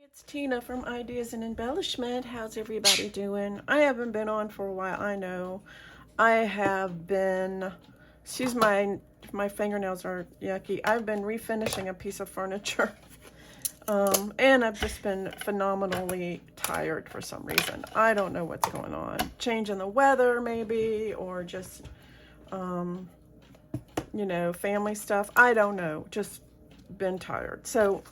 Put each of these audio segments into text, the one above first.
It's Tina from Ideas and Embellishment. How's everybody doing? I haven't been on for a while, I know. I have been, excuse my fingernails are yucky. I've been refinishing a piece of furniture. And I've just been phenomenally tired for some reason. I don't know what's going on. Change in the weather maybe, or just, you know, family stuff. I don't know, just been tired. So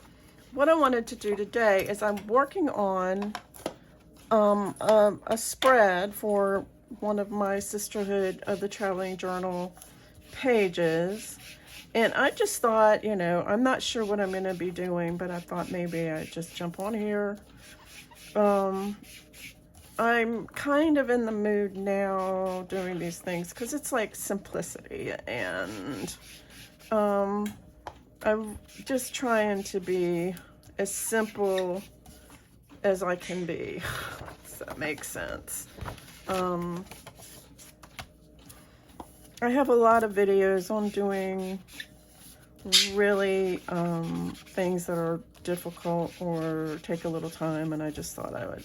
what I wanted to do today is I'm working on a spread for one of my Sisterhood of the Traveling Journal pages. And I just thought, you know, I'm not sure what I'm going to be doing, but I thought maybe I'd just jump on here. I'm kind of in the mood now doing these things because it's like simplicity, and I'm just trying to be as simple as I can be, if that makes sense. I have a lot of videos on doing really things that are difficult or take a little time, and I just thought I would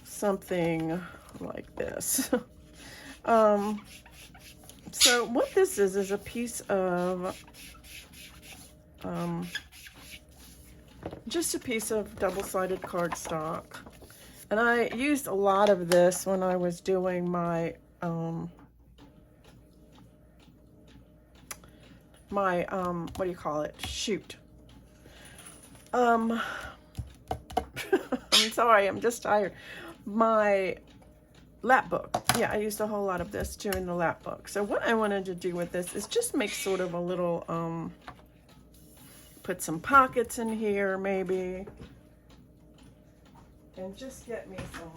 something like this. So what this is a piece of just a piece of double-sided cardstock, and I used a lot of this when I was doing my what do you call it? Shoot. I'm sorry, I'm just tired. My lap book. Yeah, I used a whole lot of this too in the lap book. So what I wanted to do with this is just make sort of a little, put some pockets in here maybe, and just get me some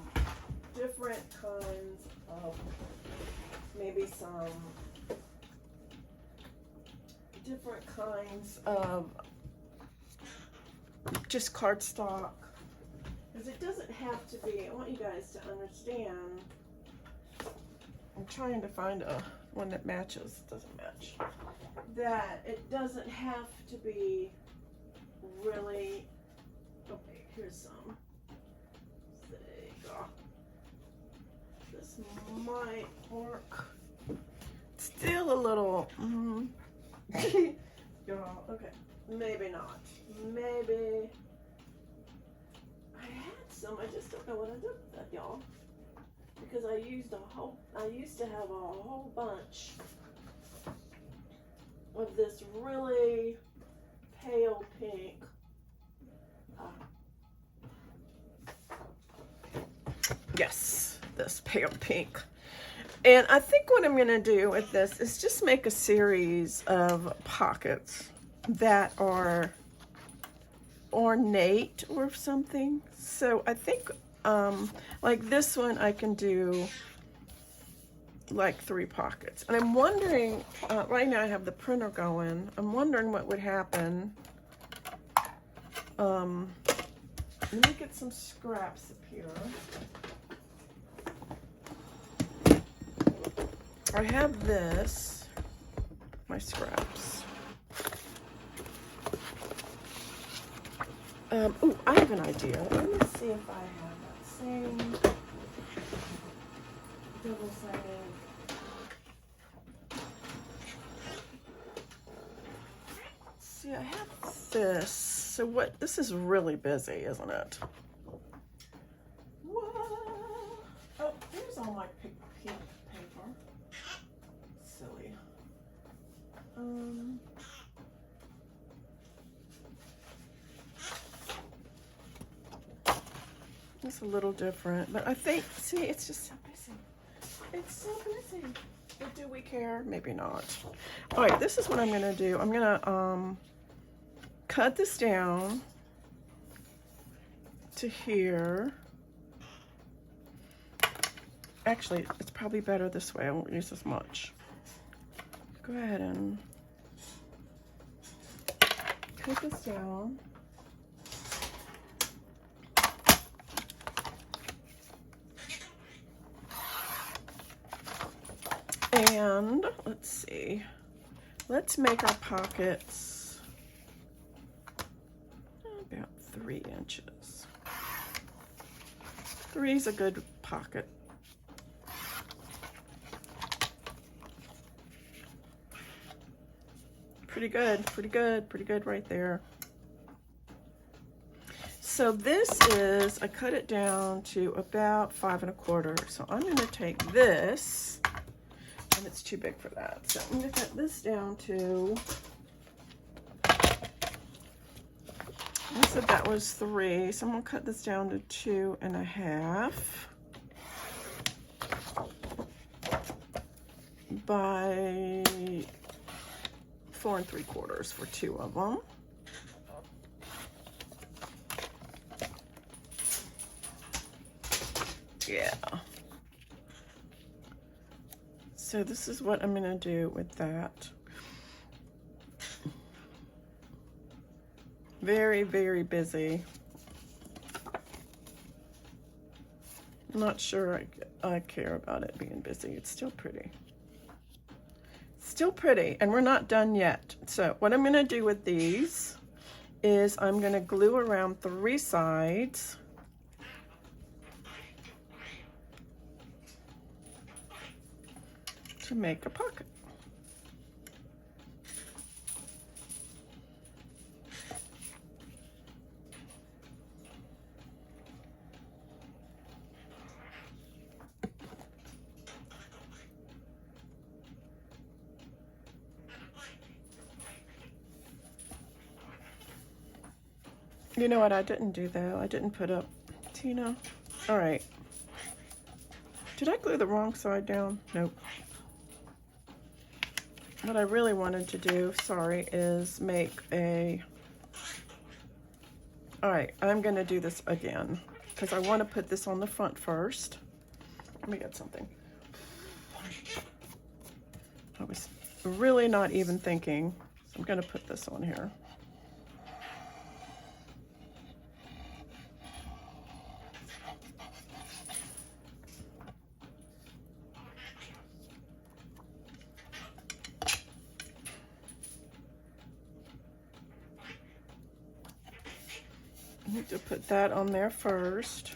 different kinds of, maybe some different kinds of just cardstock, because it doesn't have to be, I want you guys to understand, I'm trying to find a one that matches, doesn't match, that it doesn't have to be really, okay, here's some, there you go, this might work, still a little, y'all, okay, maybe not, maybe, I had some, I just don't know what I did with that, y'all, because I used to have a whole bunch of this really pale pink, yes, this pale pink. And I think what I'm going to do with this is just make a series of pockets that are ornate or something. So I think like this one I can do like 3 pockets. And I'm wondering, right now I have the printer going, I'm wondering what would happen. Let me get some scraps up here. I have this, my scraps. Ooh, I have an idea. Let me see if I have that same double-sided. See, I have this. So what, this is really busy, isn't it? Whoa. Oh, here's all my pink paper. Silly. It's a little different, but I think, see, it's just so busy. It's so busy. But do we care? Maybe not. All right, this is what I'm gonna do. I'm gonna cut this down to here. Actually, it's probably better this way. I won't use as much. Go ahead and cut this down. And let's see, let's make our pockets about 3 inches. 3 is a good pocket. Pretty good, pretty good, pretty good right there. So this is, I cut it down to about 5 1/4. So I'm going to take this, and it's too big for that. So I'm going to cut this down to, I said that was 3, so I'm going to cut this down to 2 1/2 by 4 3/4 for 2 of them. Yeah. So this is what I'm going to do with that. Very, very busy. I'm not sure I care about it being busy. It's still pretty. Still pretty, and we're not done yet. So what I'm going to do with these is I'm going to glue around 3 sides. To make a pocket. You know what I didn't do though? I didn't put up, Tina. All right. Did I glue the wrong side down? Nope. What I really wanted to do, sorry, is make a, all right, I'm gonna do this again because I want to put this on the front first. Let me get something. I was really not even thinking. I'm gonna put this on here. I need to put that on there first.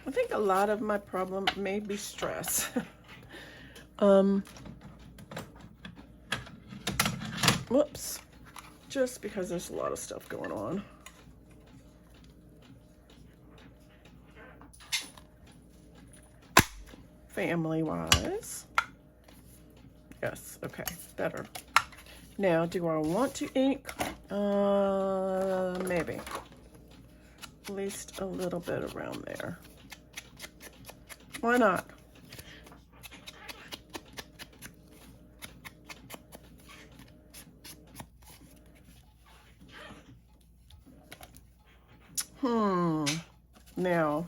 I think a lot of my problem may be stress. Whoops. Just because there's a lot of stuff going on. Family-wise. Yes, okay, better. Now, do I want to ink? Maybe. At least a little bit around there. Why not? Now,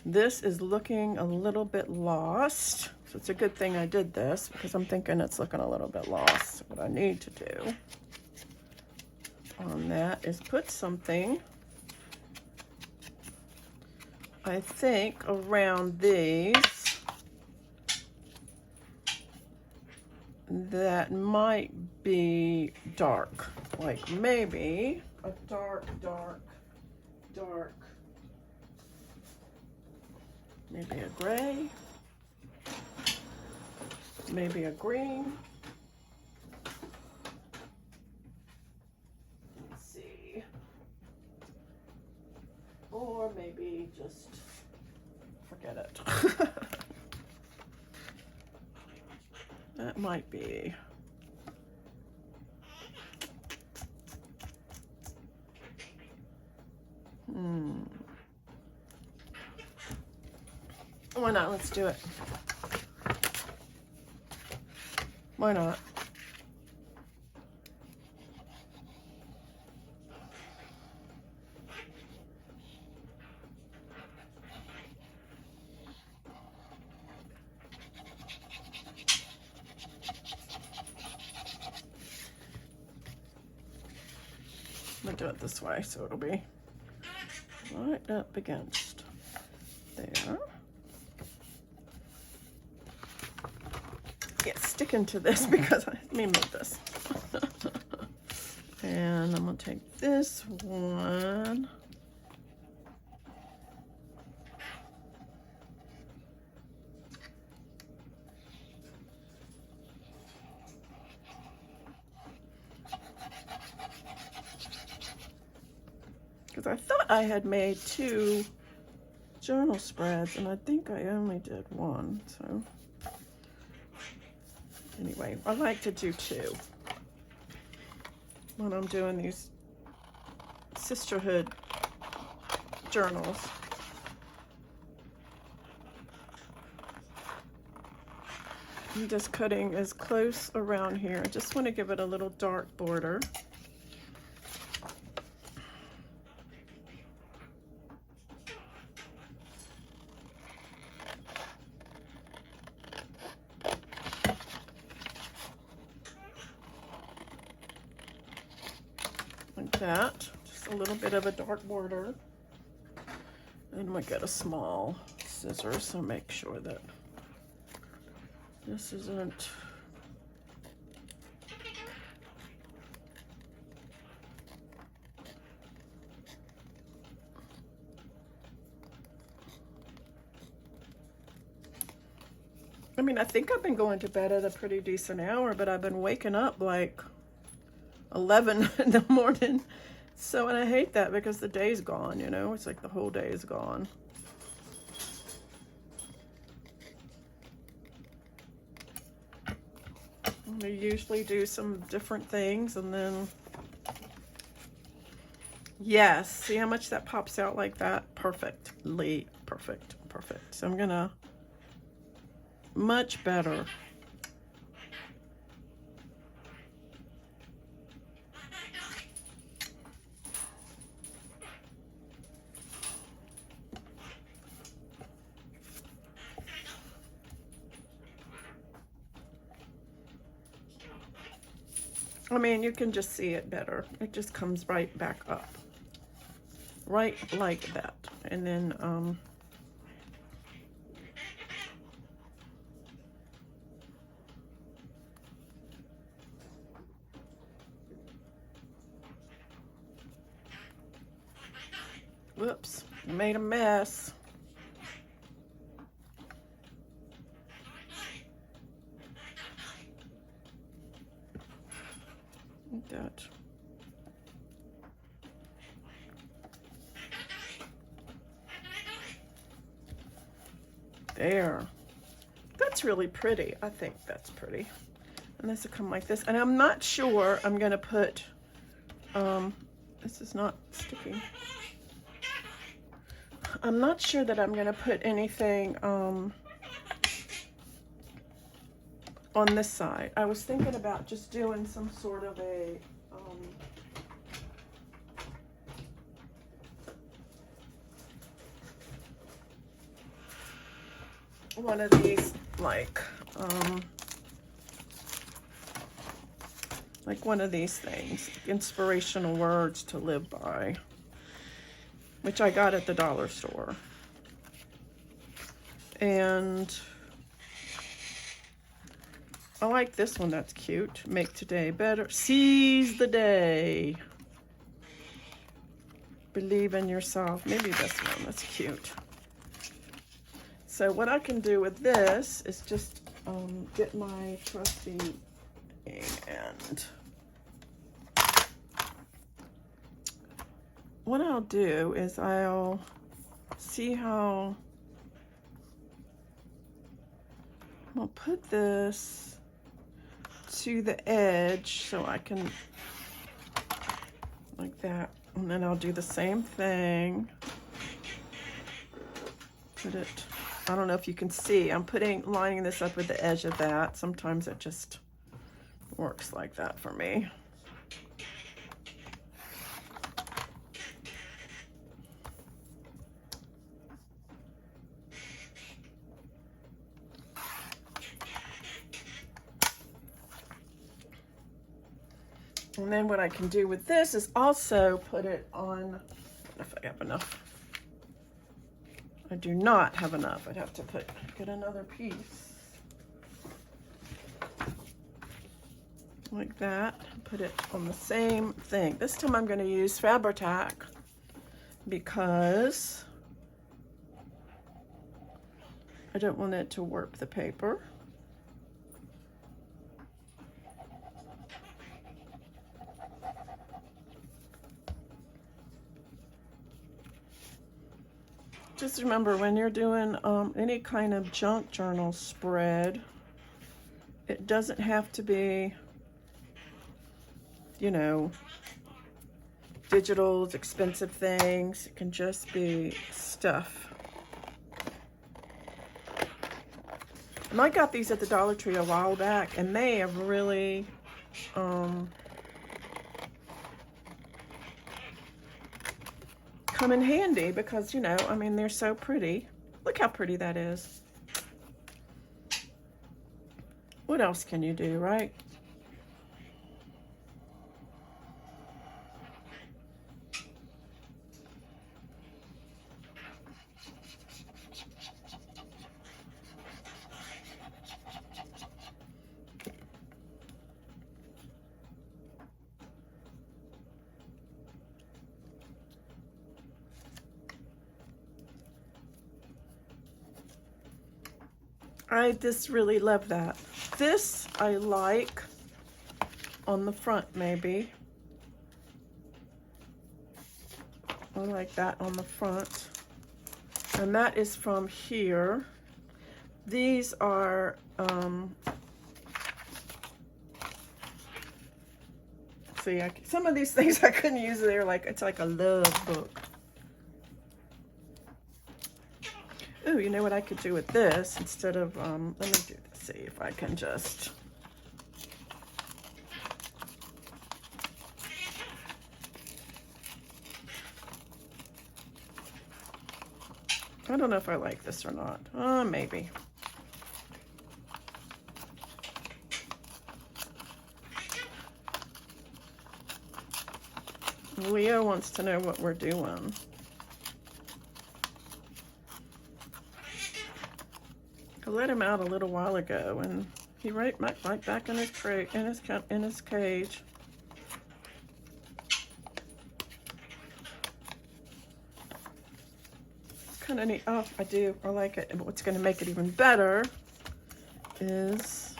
this is looking a little bit lost. So it's a good thing I did this because I'm thinking it's looking a little bit lost. What I need to do on that is put something, I think, around these that might be dark. Like maybe a dark, maybe a gray, maybe a green. Let's see. Or maybe just forget it. That might be. Why not? Let's do it. Why not? do it this way so it'll be right up against there. Yeah, sticking to this because let me move this. And I'm gonna take this one. Because I thought I had made 2 journal spreads, and I think I only did 1. So anyway, I like to do 2 when I'm doing these sisterhood journals. I'm just cutting as close around here. I just want to give it a little dark border. Like that, just a little bit of a dark border. And I'm gonna get a small scissors so make sure that this isn't I mean, I think I've been going to bed at a pretty decent hour, but I've been waking up like 11 in the morning. So, and I hate that because the day's gone, you know? It's like the whole day is gone. We usually do some different things and then, yes, see how much that pops out like that? Perfectly, perfect. So I'm gonna, much better. I mean, you can just see it better. It just comes right back up. Right like that. And then, whoops, made a mess. Like that. There. That's really pretty. I think that's pretty. And this will come like this. And I'm not sure I'm going to put, this is not sticking. I'm not sure that I'm going to put anything on this side. I was thinking about just doing some sort of a one of these like one of these things, inspirational words to live by, which I got at the dollar store. And I like this one, that's cute. Make today better. Seize the day. Believe in yourself. Maybe this one, that's cute. So what I can do with this is just get my trusty and what I'll do is I'll see how I'll put this to the edge so I can, like that, and then I'll do the same thing. Put it, I don't know if you can see, I'm lining this up with the edge of that. Sometimes it just works like that for me. And then what I can do with this is also put it on, I don't know if I have enough. I do not have enough. I'd have to get another piece. Like that. Put it on the same thing. This time I'm going to use Fabri-Tac because I don't want it to warp the paper. Just remember, when you're doing any kind of junk journal spread, it doesn't have to be, you know, digitals, expensive things. It can just be stuff. And I got these at the Dollar Tree a while back, and they have really come in handy because, you know, I mean, they're so pretty. Look how pretty that is. What else can you do, right? I just really love that. This I like on the front, maybe. I like that on the front. And that is from here. These are, see, some of these things I couldn't use. They're like, it's like a love book. Ooh, you know what I could do with this instead of, let me do this, see if I can just. I don't know if I like this or not. Maybe. Leo wants to know what we're doing. I let him out a little while ago, and he right back in his crate, in his cage. It's kind of neat. Oh, I like it. And what's going to make it even better is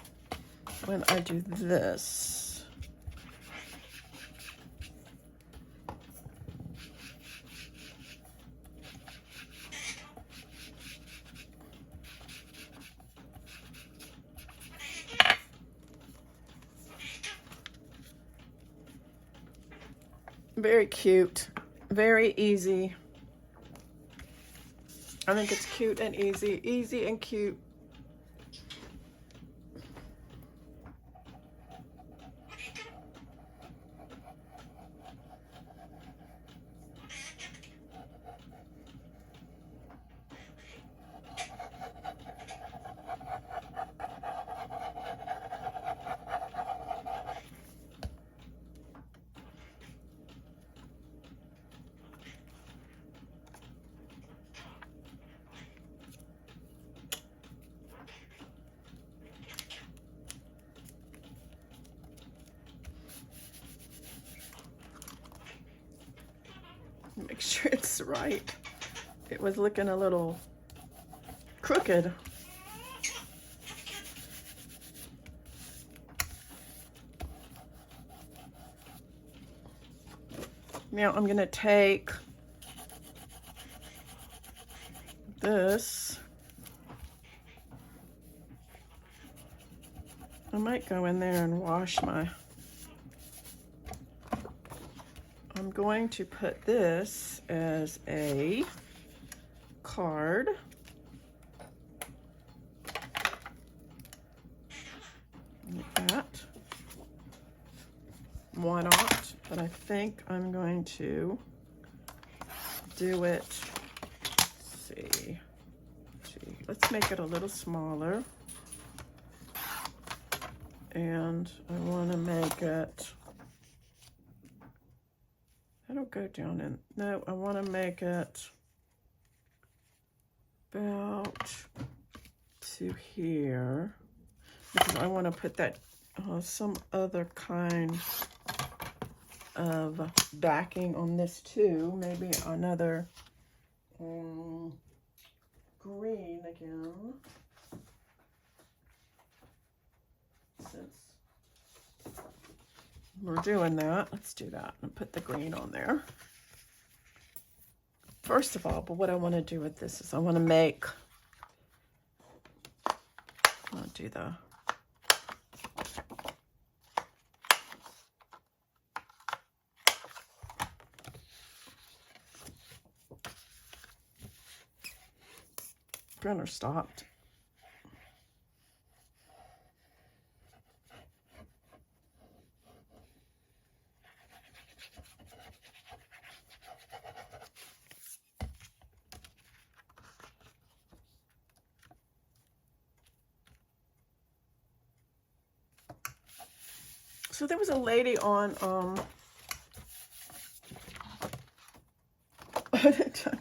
when I do this. Very cute, very easy. I think it's cute and easy and cute. Make sure it's right. It was looking a little crooked. Now I'm gonna take this. I might go in there and wash my. I'm going to put this as a card. Like that. Why not? But I think I'm going to do it. Let's see. Let's make it a little smaller. And I want to make it that'll go down in, no, I want to make it about to here, because I want to put that some other kind of backing on this too. Maybe another green again, since we're doing that. Let's do that and put the green on there. First of all, but what I want to do with this is I want to make, I'll do the, printer stopped. So there was a lady on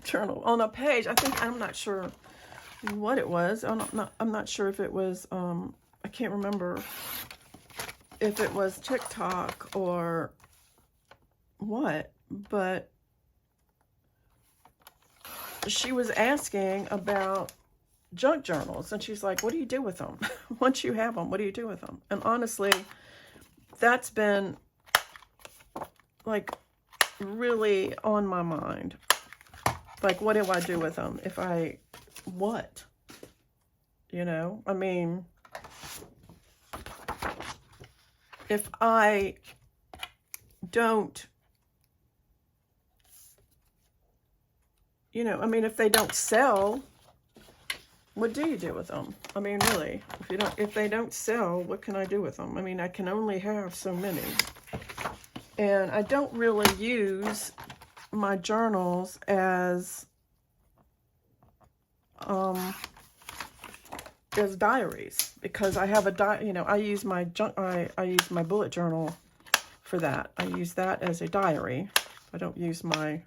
journal on a page. I think, I'm not sure what it was. I'm not sure if it was I can't remember if it was TikTok or what, but she was asking about junk journals, and she's like, what do you do with them? Once you have them, what do you do with them? And honestly, that's been like really on my mind. Like, what do I do with them? If I, what? You know, I mean, if I don't, you know, I mean, if they don't sell, what do you do with them? I mean, really, if they don't sell, what can I do with them? I mean, I can only have so many. And I don't really use my journals as diaries, because I have a you know, I use my bullet journal for that. I use that as a diary. I don't use my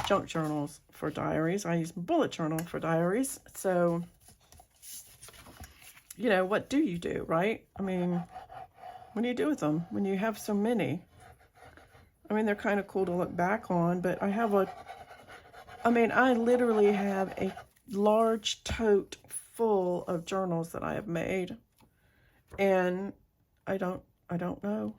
junk journals for diaries. I use my bullet journal for diaries. So, you know, what do you do, right? I mean, what do you do with them when you have so many? I mean, they're kind of cool to look back on, but I literally have a large tote full of journals that I have made, and I don't know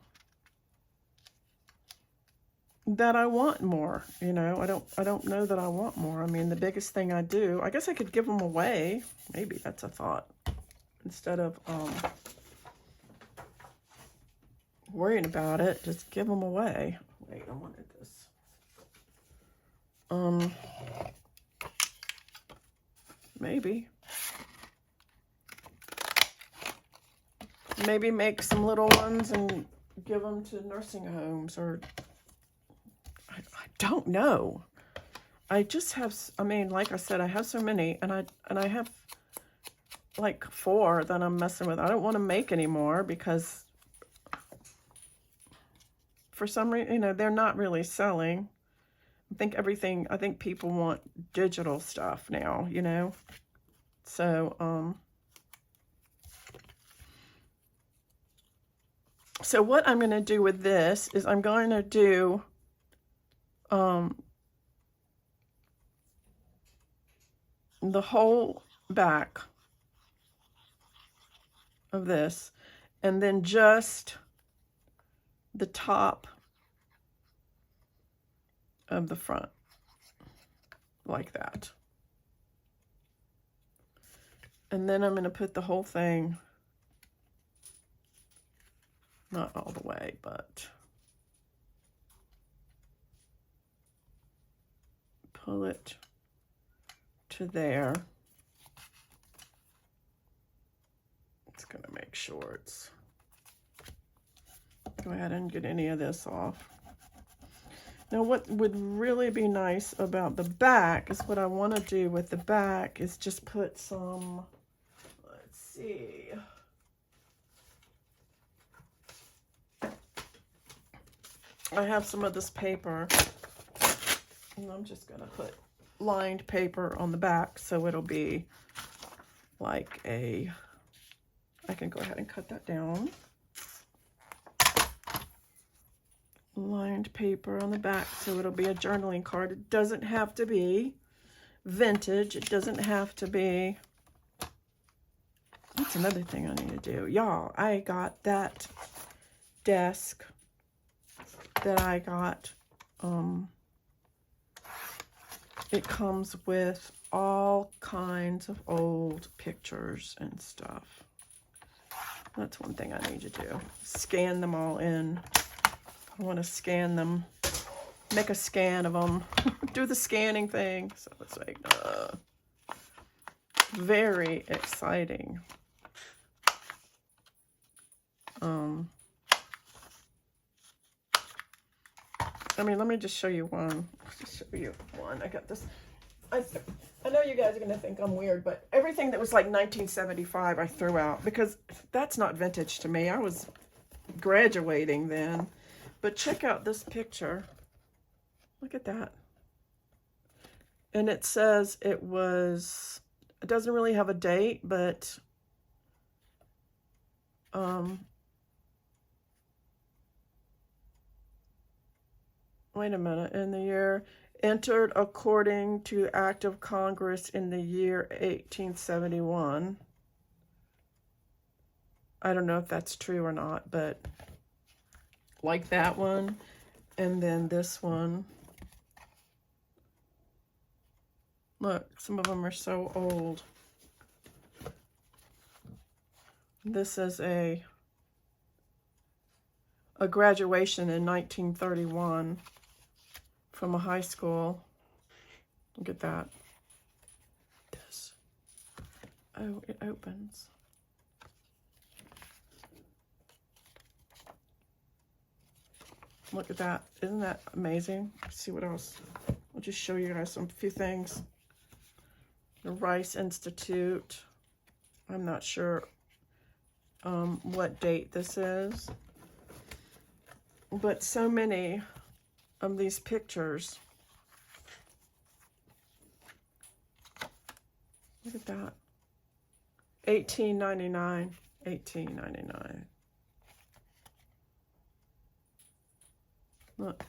that I want more, you know. I don't know that I want more. I mean, the biggest thing I do, I guess I could give them away. Maybe that's a thought, instead of worrying about it, just give them away. Wait, I wanted this. Maybe make some little ones and give them to nursing homes, or I don't know. I just have, I mean, like I said, I have so many, and I have like 4 that I'm messing with. I don't want to make any more because for some reason, you know, they're not really selling. I think people want digital stuff now, you know. So, so what I'm going to do with this is I'm going to do, the whole back of this, and then just the top of the front, like that. And then I'm going to put the whole thing, not all the way, but pull it to there. It's going to make sure it's, go ahead and get any of this off. Now, what would really be nice about the back is, what I want to do with the back is just put some, let's see. I have some of this paper And I'm just going to put lined paper on the back so it'll be like a, I can go ahead and cut that down. Lined paper on the back so it'll be a journaling card. It doesn't have to be vintage. It doesn't have to be. That's another thing I need to do. Y'all, I got that desk that I got. It comes with all kinds of old pictures and stuff. That's one thing I need to do. Scan them all in. I want to scan them. Make a scan of them. Do the scanning thing. So it's like, very exciting. I mean, let me just show you one. Just show you one. I got this. I know you guys are going to think I'm weird, but everything that was like 1975 I threw out because that's not vintage to me. I was graduating then. But check out this picture. Look at that. And it says it doesn't really have a date, but wait a minute. In the year entered according to Act of Congress in the year 1871. I don't know if that's true or not, but like that one. And then this one. Look, some of them are so old. This is a graduation in 1931 from a high school. Look at that. This. Oh, it opens. Look at that. Isn't that amazing? Let's see what else. I'll just show you guys a few things. The Rice Institute. I'm not sure what date this is. But so many of these pictures. Look at that. 1899. 1899. Look.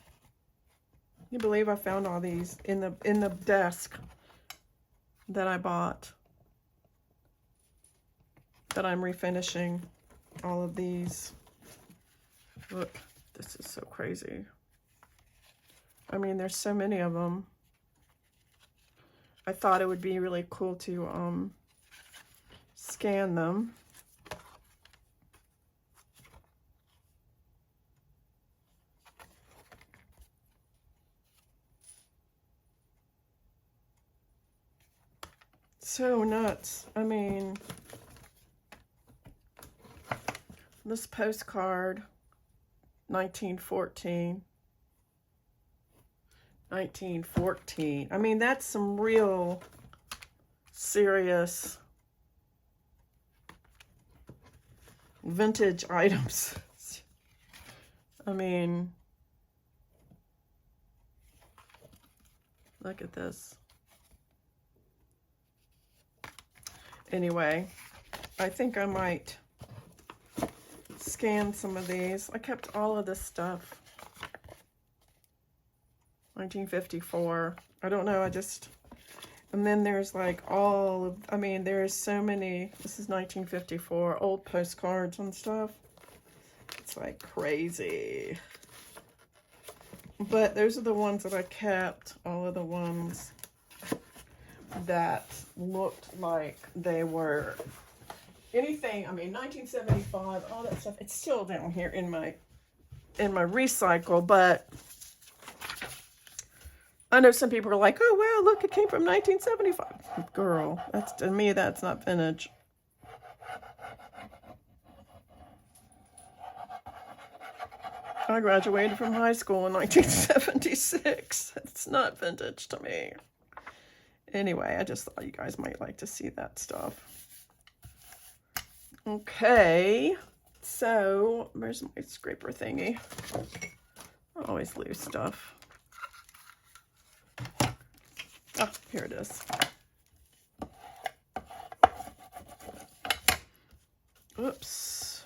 You believe I found all these in the desk that I bought. That I'm refinishing all of these. Look, this is so crazy. I mean, there's so many of them. I thought it would be really cool to scan them. So nuts. I mean, this postcard, 1914. 1914. I mean, that's some real serious vintage items. I mean, look at this. Anyway, I think I might scan some of these. I kept all of this stuff. 1954. I don't know, and then there's like all of, I mean, there's so many. This is 1954, old postcards and stuff. It's like crazy. But those are the ones that I kept, all of the ones that looked like they were anything. I mean, 1975, all that stuff. It's still down here in my recycle, but I know some people are like, oh, wow, look, it came from 1975. Girl, to me, that's not vintage. I graduated from high school in 1976. It's not vintage to me. Anyway, I just thought you guys might like to see that stuff. Okay, so where's my scraper thingy? I always lose stuff. Oh, here it is. Oops.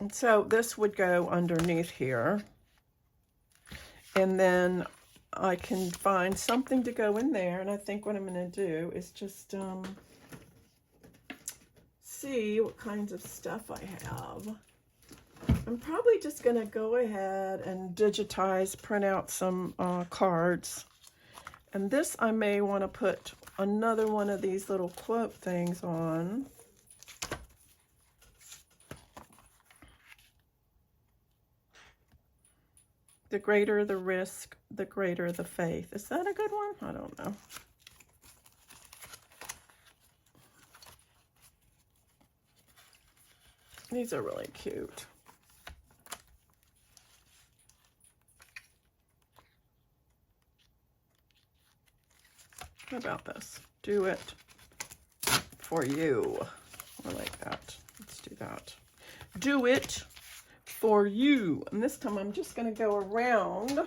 And so this would go underneath here. And then I can find something to go in there. And I think what I'm going to do is just see what kinds of stuff I have. I'm probably just going to go ahead and digitize, print out some cards. And this I may want to put another one of these little quote things on. The greater the risk, the greater the faith. Is that a good one? I don't know. These are really cute. How about this? Do it for you. I like that. Let's do that. Do it for you. And this time I'm just going to go around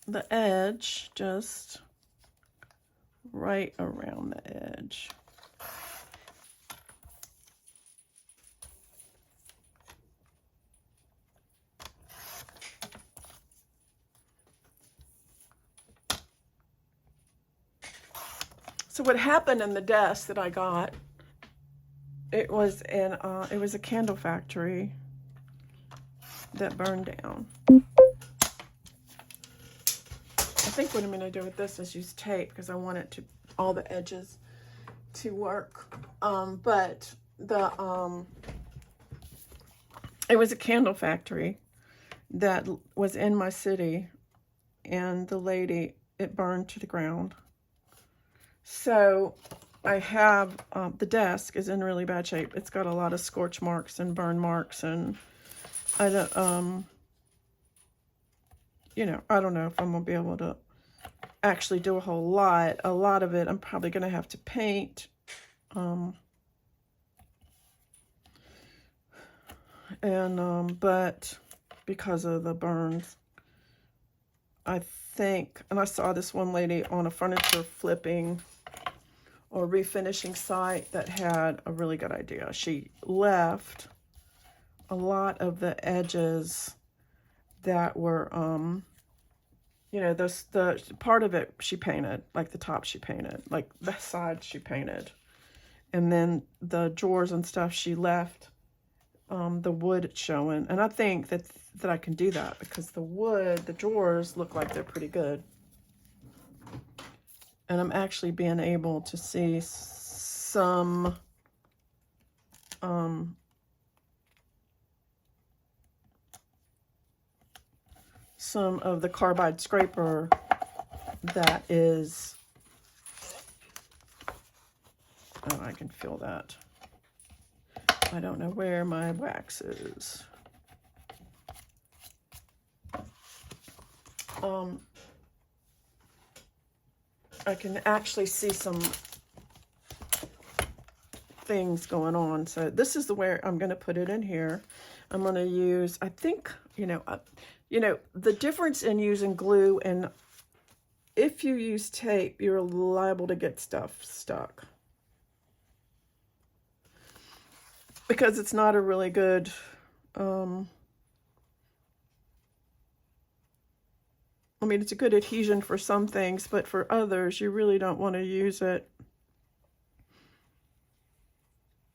the edge, just right around the edge. So what happened in the desk that I got, it was a candle factory that burned down. I think what I'm going to do with this is use tape because I want it to, all the edges to work. But it was a candle factory that was in my city, and the lady, it burned to the ground. So I have, the desk is in really bad shape. It's got a lot of scorch marks and burn marks, and I don't, you know, I don't know if I'm going to be able to actually do a whole lot. A lot of it I'm probably going to have to paint. But because of the burns, I think, and I saw this one lady on a furniture flipping or refinishing site that had a really good idea. She left a lot of the edges that were, you know, the part of it she painted, like the top she painted, like the sides she painted. And then the drawers and stuff she left the wood showing. And I think that I can do that because the wood, the drawers look like they're pretty good. And I'm actually being able to see some of the carbide scraper that is, oh, I can feel that. I don't know where my wax is. I can actually see some things going on. So this is the way I'm going to put it in here. I'm going to use, I think, you know, the difference in using glue and if you use tape, you're liable to get stuff stuck. Because it's not a really good, I mean, it's a good adhesion for some things, but for others, you really don't want to use it.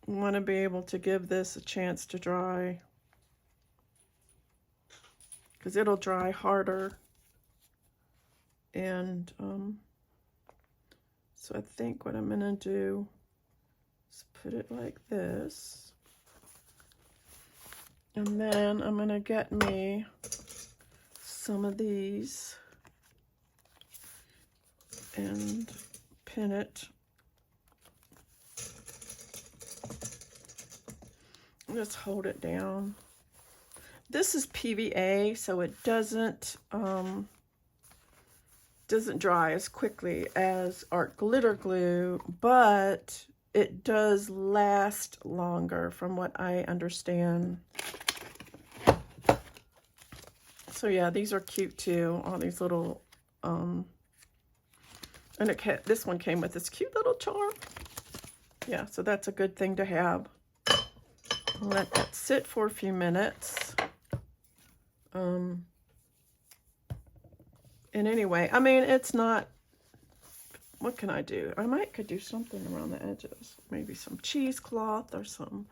You want to be able to give this a chance to dry, because it'll dry harder. And so I think what I'm going to do is put it like this. And then I'm going to get me some of these and pin it. Just hold it down. This is PVA, so it doesn't dry as quickly as art glitter glue, but it does last longer from what I understand. So yeah, these are cute too. All these little, and this one came with this cute little charm. Yeah, so that's a good thing to have. Let that sit for a few minutes. And anyway, I mean, it's not, what can I do? I could do something around the edges. Maybe some cheesecloth or some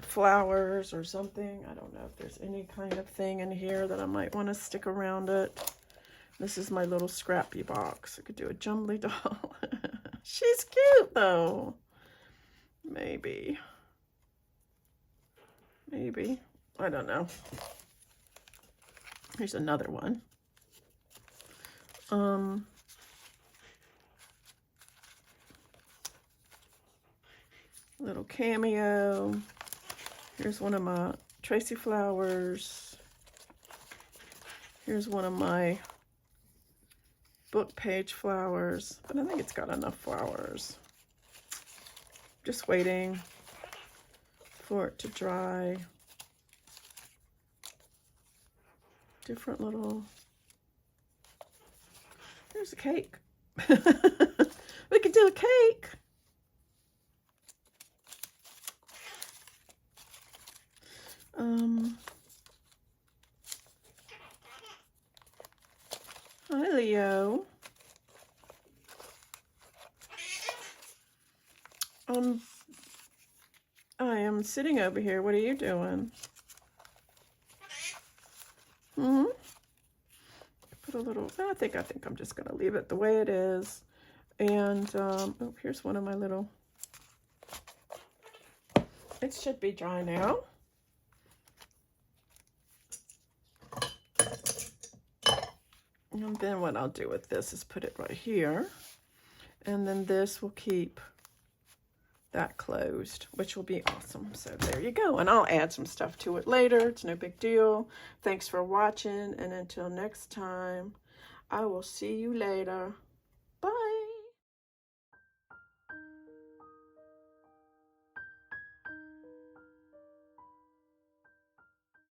flowers or something. I don't know if there's any kind of thing in here that I might want to stick around it. This is my little scrappy box. I could do a Jumbly doll. She's cute though. Maybe. I don't know. Here's another one. Little cameo. Here's one of my Tracy flowers. Here's one of my book page flowers, but I think it's got enough flowers. Just waiting for it to dry. Different little, here's a cake. We could do a cake. Hi, Leo. I am sitting over here. What are you doing? Put a little, I think I'm just going to leave it the way it is. And, oh, here's one of my little, it should be dry now. And then what I'll do with this is put it right here. And then this will keep that closed, which will be awesome. So there you go. And I'll add some stuff to it later. It's no big deal. Thanks for watching. And until next time, I will see you later.